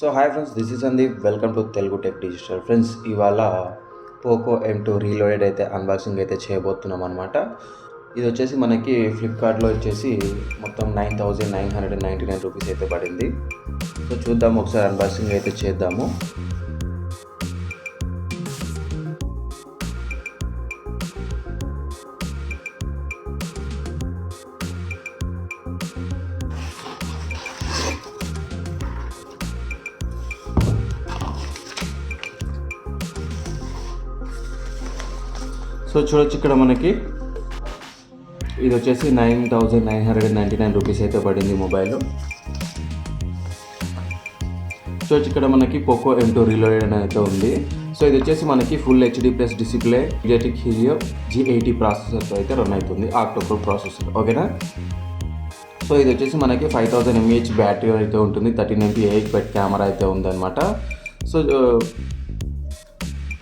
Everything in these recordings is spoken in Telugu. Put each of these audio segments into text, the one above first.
So hi friends, this is Sandeep. Welcome to Telugu tech digital. Friends, ఇవాళ పోకో M2 రీలోడెడ్ అయితే అన్బాక్సింగ్ అయితే చేయబోతున్నాం అనమాట. ఇది వచ్చేసి మనకి ఫ్లిప్కార్ట్లో వచ్చేసి మొత్తం 9,999 రూపీస్ అయితే పడింది. సో చూద్దాము, ఒకసారి అన్బాక్సింగ్ అయితే చేద్దాము. సో చూడొచ్చు, ఇక్కడ మనకి ఇది వచ్చేసి 9,999 రూపీస్ అయితే పడింది మొబైల్. చూడొచ్చు, ఇక్కడ మనకి పోకో M2 రీలోడెడ్ అని అయితే ఉంది. సో ఇది వచ్చేసి మనకి full HD plus display, MediaTek Helio G80 ప్రాసెసర్తో అయితే రన్ అవుతుంది, ఆక్టోకోర్ ప్రాసెసర్. ఓకేనా. సో ఇది వచ్చేసి మనకి 5000 mAh బ్యాటరీ అయితే ఉంటుంది, 13 MP 8 కెమెరా అయితే ఉందన్నమాట. So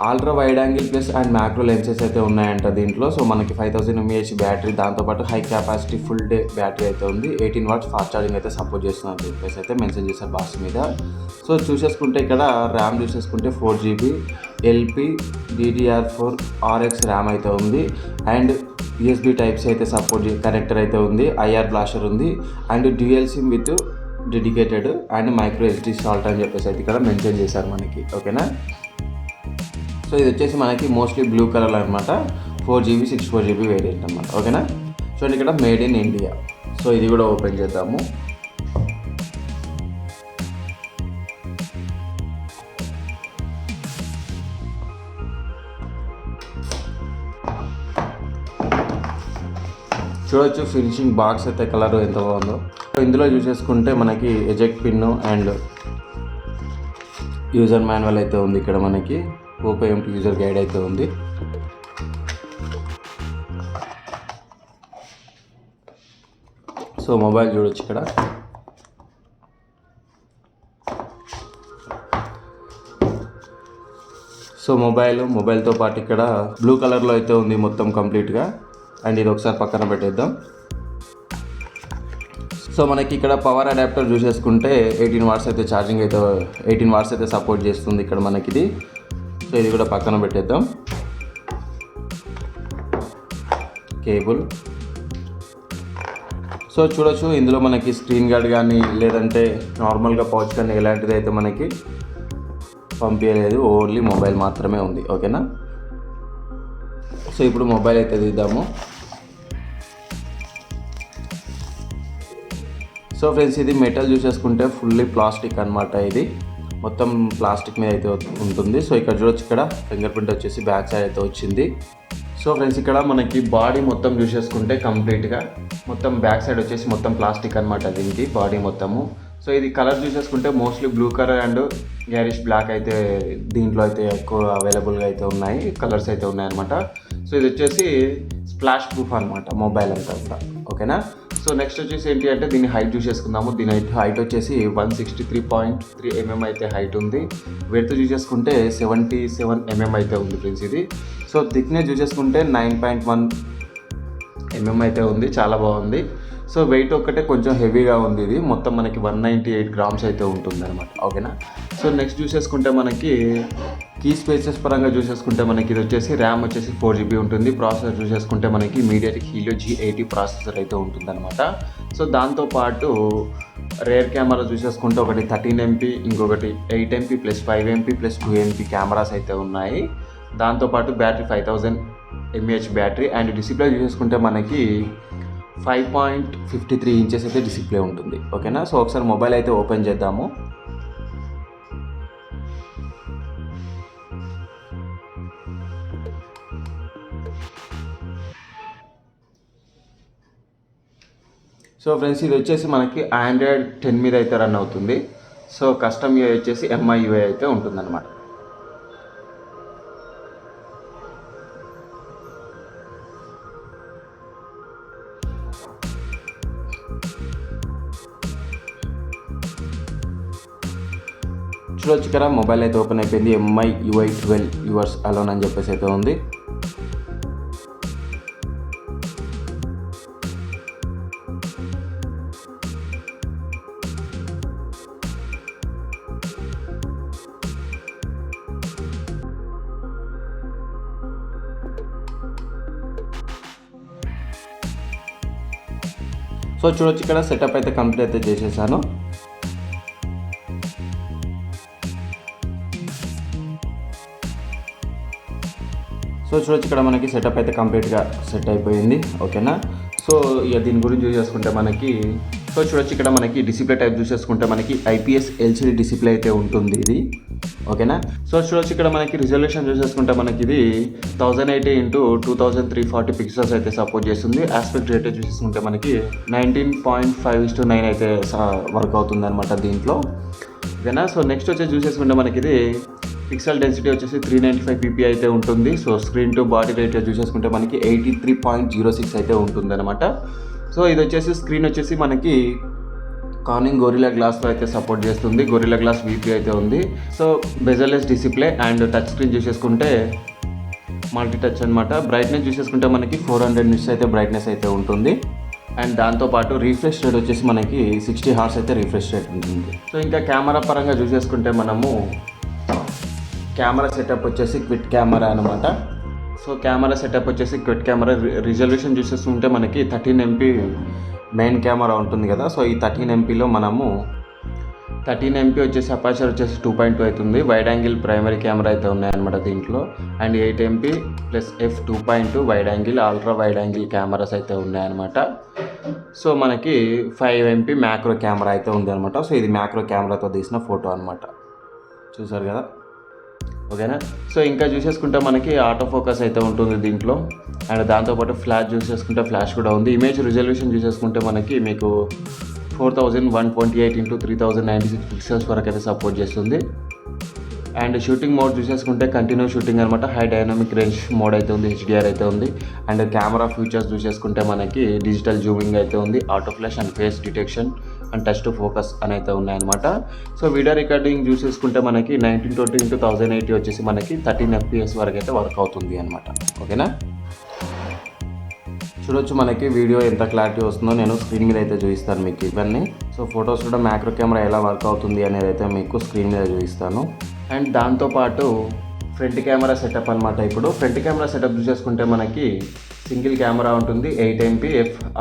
ultra wide angle plus and macro lenses అయితే ఉన్నాయంట దీంట్లో. సో మనకి 5000 mAh బ్యాటరీ, దాంతోపాటు high capacity full day battery అయితే ఉంది. 18 watts ఫాస్ట్ ఛార్జింగ్ అయితే సపోర్ట్ చేస్తుందని చెప్పేసి అయితే మెన్షన్ చేశారు బాక్స్ మీద. సో చూసేసుకుంటే ఇక్కడ RAM చూసేసుకుంటే 4GB LPDDR4 RX RAM అయితే ఉంది. అండ్ USB టైప్స్ అయితే సపోర్ట్ కనెక్టర్ అయితే ఉంది. IR బ్లాస్టర్ ఉంది. And dual SIM with dedicated and micro SD salt అని చెప్పేసి అయితే ఇక్కడ మెన్షన్ చేశారు మనకి. ఓకేనా. సో ఇది వచ్చేసి మనకి మోస్ట్లీ బ్లూ కలర్ అనమాట. 4GB 64GB వేరియంట్ అనమాట. ఓకేనా. చూడండి, ఇక్కడ మేడ్ ఇన్ ఇండియా. సో ఇది కూడా ఓపెన్ చేద్దాము. చూడొచ్చు ఫినిషింగ్ బాక్స్ అయితే కలర్ ఎంత బాగుందో. సో ఇందులో చూసేసుకుంటే మనకి eject pin and user manual అయితే ఉంది. ఇక్కడ మనకి పోకో M2 యూజర్ గైడ్ అయితే ఉంది. సో మొబైల్ చూడొచ్చు ఇక్కడ. సో మొబైల్తో పాటు ఇక్కడ బ్లూ కలర్లో అయితే ఉంది మొత్తం కంప్లీట్గా. అండ్ ఇది ఒకసారి పక్కన పెట్టేద్దాం. సో మనకి ఇక్కడ పవర్ అడాప్టర్ చూసేసుకుంటే 18 watts అయితే ఛార్జింగ్ అయితే 18 watts అయితే సపోర్ట్ చేస్తుంది ఇక్కడ మనకి ఇది. సో ఇది కూడా పక్కన పెట్టేద్దాం. కేబుల్. సో చూడొచ్చు, ఇందులో మనకి స్క్రీన్ గార్డ్ కానీ లేదంటే నార్మల్గా పౌచ్ కానీ ఎలాంటిది అయితే మనకి పంపించలేదు, ఓన్లీ మొబైల్ మాత్రమే ఉంది. ఓకేనా. సో ఇప్పుడు మొబైల్ అయితే తీద్దాము. సో ఫ్రెండ్స్, ఇది మెటల్ చూసేసుకుంటే ఫుల్లీ ప్లాస్టిక్ అనమాట. ఇది మొత్తం ప్లాస్టిక్ మీద అయితే ఉంటుంది. సో ఇక్కడ చూడొచ్చు, ఇక్కడ ఫింగర్ ప్రింట్ వచ్చేసి బ్యాక్ సైడ్ అయితే వచ్చింది. సో ఫ్రెండ్స్, ఇక్కడ మనకి బాడీ మొత్తం చూసేసుకుంటే కంప్లీట్గా మొత్తం బ్యాక్ సైడ్ వచ్చేసి మొత్తం ప్లాస్టిక్ అనమాట దీనికి బాడీ మొత్తము. సో ఇది కలర్ చూసేసుకుంటే mostly blue colour and garish black అయితే దీంట్లో అయితే ఎక్కువ అవైలబుల్గా అయితే ఉన్నాయి, కలర్స్ అయితే ఉన్నాయన్నమాట. సో ఇది వచ్చేసి స్ప్లాష్ ప్రూఫ్ అనమాట మొబైల్ అంతా కూడా. ఓకేనా. సో నెక్స్ట్ వచ్చేసి ఏంటి అంటే దీని హైట్ చూసేసుకుందాము. దీని హైట్ వచ్చేసి 163.3 mm అయితే హైట్ ఉంది. వెడత్ చూసేసుకుంటే 77 mm అయితే ఉంది ఫ్రెండ్స్ ఇది. సో థిక్నెస్ చూసేసుకుంటే 9.1 mm అయితే ఉంది, చాలా బాగుంది. సో వెయిట్ ఒక్కటే కొంచెం హెవీగా ఉంది. ఇది మొత్తం మనకి 198 grams అయితే ఉంటుంది అనమాట. ఓకేనా. సో నెక్స్ట్ చూసేసుకుంటే మనకి కీ స్పేసెస్ పరంగా చూసేసుకుంటే మనకి ఇది వచ్చేసి ర్యామ్ వచ్చేసి 4GB ఉంటుంది. ప్రాసెసర్ చూసేసుకుంటే మనకి MediaTek Helio G80 ప్రాసెసర్ అయితే ఉంటుంది అనమాట. సో దాంతోపాటు రేర్ కెమెరా చూసేసుకుంటే ఒకటి 13 MP, ఇంకొకటి 8 MP plus 5 MP plus 2 MP cameras అయితే ఉన్నాయి. దాంతోపాటు battery 5000 mAh battery. And display చూసేసుకుంటే మనకి 5.53 inches అయితే డిస్ప్లే ఉంటుంది. ఓకేనా. సో ఒకసారి మొబైల్ అయితే ఓపెన్ చేద్దాము. సో ఫ్రెండ్స్, ఇది వచ్చేసి మనకి Android 10 మీద అయితే రన్ అవుతుంది. సో కస్టమ్ UI వచ్చేసి MI UI అయితే ఉంటుందన్నమాట. చూడొచ్చు, ఇక్కడ మొబైల్ అయితే ఓపెన్ అయిపోయింది. MI UI 12 యువర్స్ అలోన్ అని చెప్పేసి అయితే ఉంది. సో చూడొచ్చు ఇక్కడ సెటప్ అయితే కంప్లీట్ అయితే చేసేసాను. సో చూడొచ్చు ఇక్కడ మనకి సెటప్ అయితే కంప్లీట్గా సెట్ అయిపోయింది. ఓకేనా. సో ఇక దీని గురించి చూసేసుకుంటే మనకి చూడొచ్చు ఇక్కడ మనకి డిస్ప్లే టైప్ చూసేసుకుంటే మనకి IPS LCD డిస్ప్లే అయితే ఉంటుంది ఇది. ఓకేనా. సో చూడొచ్చు ఇక్కడ మనకి రిజల్యూషన్ చూసేసుకుంటే మనకి ఇది 1080x2340 పిక్సెల్స్ అయితే సపోర్ట్ చేస్తుంది. ఆస్పెక్ట్ రేట్ చూసేసుకుంటే మనకి 19.5:9 అయితే వర్క్ అవుతుంది అనమాట దీంట్లో. ఓకేనా. సో నెక్స్ట్ వచ్చేసి చూసేసుకుంటే మనకి ఇది పిక్సెల్ డెన్సిటీ వచ్చేసి 395 ppi అయితే ఉంటుంది. So screen to body rate చూసేసుకుంటే మనకి 83.06 అయితే ఉంటుంది అనమాట. సో ఇది వచ్చేసి స్క్రీన్ వచ్చేసి మనకి కార్నింగ్ గొరిల్లా గ్లాస్లో అయితే సపోర్ట్ చేస్తుంది. గొరిల్లా గ్లాస్ VP అయితే ఉంది. So bezelless display and touch screen చూసేసుకుంటే మల్టీ టచ్ అనమాట. బ్రైట్నెస్ చూసేసుకుంటే మనకి 400 nits అయితే బ్రైట్నెస్ అయితే ఉంటుంది. అండ్ దాంతోపాటు రీఫ్రెష్ రేట్ వచ్చేసి మనకి 60 Hz అయితే రీఫ్రెష్ రేట్ ఉంటుంది. సో ఇంకా కెమెరా పరంగా చూసేసుకుంటే మనము కెమెరా సెటప్ వచ్చేసి క్విట్ కెమెరా అనమాట. సో కెమెరా సెటప్ వచ్చేసి క్విట్ కెమెరా. రిజల్యూషన్ చూసేస్తుంటే మనకి 13 MP మెయిన్ కెమెరా ఉంటుంది కదా. సో ఈ 13 MPలో మనము 13 MP వచ్చేసి అపర్చర్ వచ్చేసి 2.2 అవుతుంది. వైడ్ యాంగిల్ ప్రైమరీ కెమెరా అయితే ఉన్నాయన్నమాట దీంట్లో. And 8 MP plus f2.2 wide angle ultra wide angle cameras అయితే ఉన్నాయన్నమాట. సో మనకి 5 MP మ్యాక్రో కెమెరా అయితే ఉంది అనమాట. సో ఇది మ్యాక్రో కెమెరాతో తీసిన ఫోటో అనమాట. చూసారు కదా. ఓకేనా. సో ఇంకా చూసేసుకుంటే మనకి ఆటో ఫోకస్ అయితే ఉంటుంది దీంట్లో. అండ్ దాంతోపాటు ఫ్లాష్ చూసేసుకుంటే ఫ్లాష్ కూడా ఉంది. ఇమేజ్ రిజల్యూషన్ చూసేసుకుంటే మనకి మీకు 4128x3096 పిక్సెల్స్ వరకు అయితే సపోర్ట్ చేస్తుంది. అండ్ షూటింగ్ మోడ్ చూసేసుకుంటే కంటిన్యూ షూటింగ్ అనమాట. హై డైనమిక్ రేంజ్ మోడ్ అయితే ఉంది. HDR అయితే ఉంది. అండ్ కెమెరా ఫీచర్స్ చూసేసుకుంటే మనకి డిజిటల్ జూమింగ్ అయితే ఉంది. Auto flash and face detection and touch to focus అని అయితే ఉన్నాయన్నమాట. సో వీడియో రికార్డింగ్ చూసేసుకుంటే మనకి 1920x1080 వచ్చేసి మనకి 13 FPS వరకు అయితే వర్క్ అవుతుంది అనమాట. ఓకేనా. చూడొచ్చు మనకి వీడియో ఎంత క్లారిటీ వస్తుందో నేను స్క్రీన్ మీద అయితే చూపిస్తాను మీకు ఇవన్నీ. సో ఫొటోస్ కూడా మ్యాక్రో కెమెరా ఎలా వర్క్ అవుతుంది అనేది అయితే మీకు స్క్రీన్ మీద చూపిస్తాను. అండ్ దాంతోపాటు ఫ్రంట్ కెమెరా సెటప్ అనమాట. ఇప్పుడు ఫ్రంట్ కెమెరా సెటప్ చూసేసుకుంటే మనకి సింగిల్ కెమెరా ఉంటుంది. 8 MP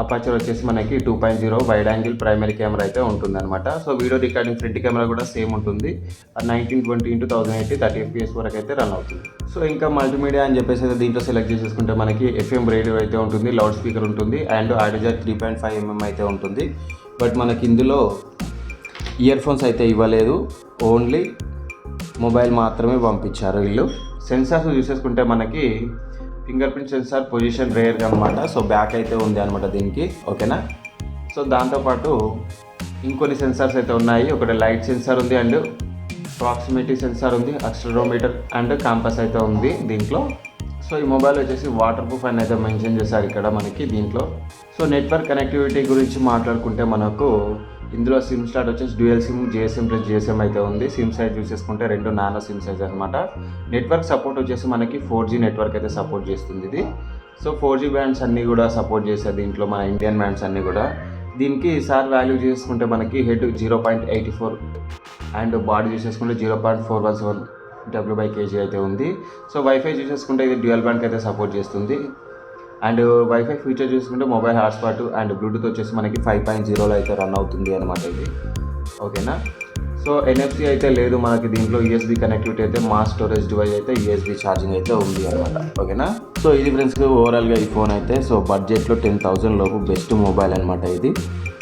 అపర్చర్ వచ్చేసి మనకి 2.0 వైడ్ యాంగిల్ ప్రైమరీ కెమెరా అయితే ఉంటుంది అనమాట. So video recording front camera కూడా సేమ్ ఉంటుంది. 1920x1080 30 FPS వరకు అయితే రన్ అవుతుంది. సో ఇంకా మల్టీమీడియా అని చెప్పేసి అయితే దీంట్లో సెలెక్ట్ చేసేసుకుంటే మనకి FM రేడియో అయితే ఉంటుంది. లౌడ్ స్పీకర్ ఉంటుంది. అండ్ ఆడియో జాక్ 3.5 mm అయితే ఉంటుంది. బట్ మనకి ఇందులో ఇయర్ ఫోన్స్ అయితే ఇవ్వలేదు. ఓన్లీ మొబైల్ మాత్రమే పంపించారు వీళ్ళు. సెన్సార్స్ చూసేసుకుంటే మనకి finger print censor position rare అనమాట. సో బ్యాక్ అయితే ఉంది అనమాట దీనికి. ఓకేనా. సో దాంతోపాటు ఇంకొన్ని సెన్సార్స్ అయితే ఉన్నాయి. ఒకటి లైట్ సెన్సార్ ఉంది. అండ్ ప్రాక్సిమిటీ సెన్సార్ ఉంది. యాక్సిలరోమీటర్ అండ్ కాంపస్ అయితే ఉంది దీంట్లో. సో ఈ మొబైల్ వచ్చేసి వాటర్ ప్రూఫ్ అని అయితే మెన్షన్ చేశారు ఇక్కడ మనకి దీంట్లో. సో నెట్వర్క్ కనెక్టివిటీ గురించి మాట్లాడుకుంటే మనకు ఇందులో సిమ్ స్లాట్ వచ్చేసి dual SIM GSM plus GSM అయితే ఉంది. సిమ్ సైజ్ చూసేసుకుంటే 2 నానో సిమ్ సైజ్ అనమాట. నెట్వర్క్ సపోర్ట్ వచ్చేసి మనకి 4G నెట్వర్క్ అయితే సపోర్ట్ చేస్తుంది ఇది. సో 4G బ్యాండ్స్ అన్నీ కూడా సపోర్ట్ చేస్తారు దీంట్లో, మన ఇండియన్ బ్యాండ్స్ అన్నీ కూడా. దీనికి సార్ వాల్యూ చూసుకుంటే మనకి హెడ్ 0.84 అండ్ బాడీ చూసేసుకుంటే 0.417 W/kg అయితే ఉంది. సో వైఫై చూసేసుకుంటే ఇది డ్యూయల్ బ్యాండ్కి అయితే సపోర్ట్ చేస్తుంది. అండ్ వైఫై ఫీచర్ చూసుకుంటే మొబైల్ హాట్స్పాట్ అండ్ బ్లూటూత్ వచ్చేసి మనకి 5.0లో అయితే రన్ అవుతుంది అనమాట ఇది. ఓకేనా. సో NFC అయితే లేదు మనకి దీంట్లో. USB కనెక్టివిటీ అయితే మాస్ స్టోరేజ్ డివైస్ అయితే USB ఛార్జింగ్ అయితే ఉంది అనమాట. ఓకేనా. సో ఇది ఫ్రెండ్స్ ఓవరాల్గా ఈ ఫోన్ అయితే సో బడ్జెట్లో 10,000 లోపు బెస్ట్ మొబైల్ అనమాట ఇది.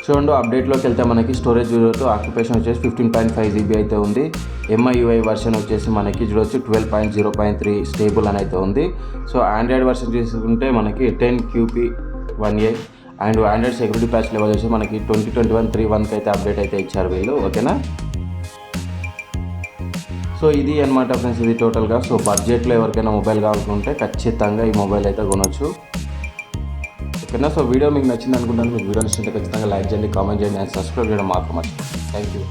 చూడండి అప్డేట్లోకి వెళ్తే మనకి స్టోరేజ్ చూడొచ్చు. ఆక్యుపేషన్ వచ్చేసి 15.5 GB అయితే ఉంది. MIUI వర్షన్ వచ్చేసి మనకి చూడొచ్చు 12.0.3 స్టేబుల్ అని అయితే ఉంది. సో ఆండ్రాయిడ్ వర్షన్ చూసుకుంటే మనకి 10 QP1A and Android security patch level వచ్చి మనకి 2021.3.1 అయితే అప్డేట్ అయితే ఇచ్చారు వీళ్ళు. ఓకేనా. సో ఇది అనమాట ఫ్రెండ్స్ ఇది టోటల్గా. సో బడ్జెట్లో ఎవరికైనా మొబైల్ కావాలనుకుంటే ఖచ్చితంగా ఈ మొబైల్ అయితే కొనొచ్చు. ఓకేనా. సో వీడియో మీకు నచ్చింది అనుకుంటాను. మీకు వీడియో నచ్చితే ఖచ్చితంగా లైక్ చేయండి, కామెంట్ చేయండి అండ్ సబ్స్క్రైబ్ చేయడం మాత్రం మర్చిపోండి. Thank you.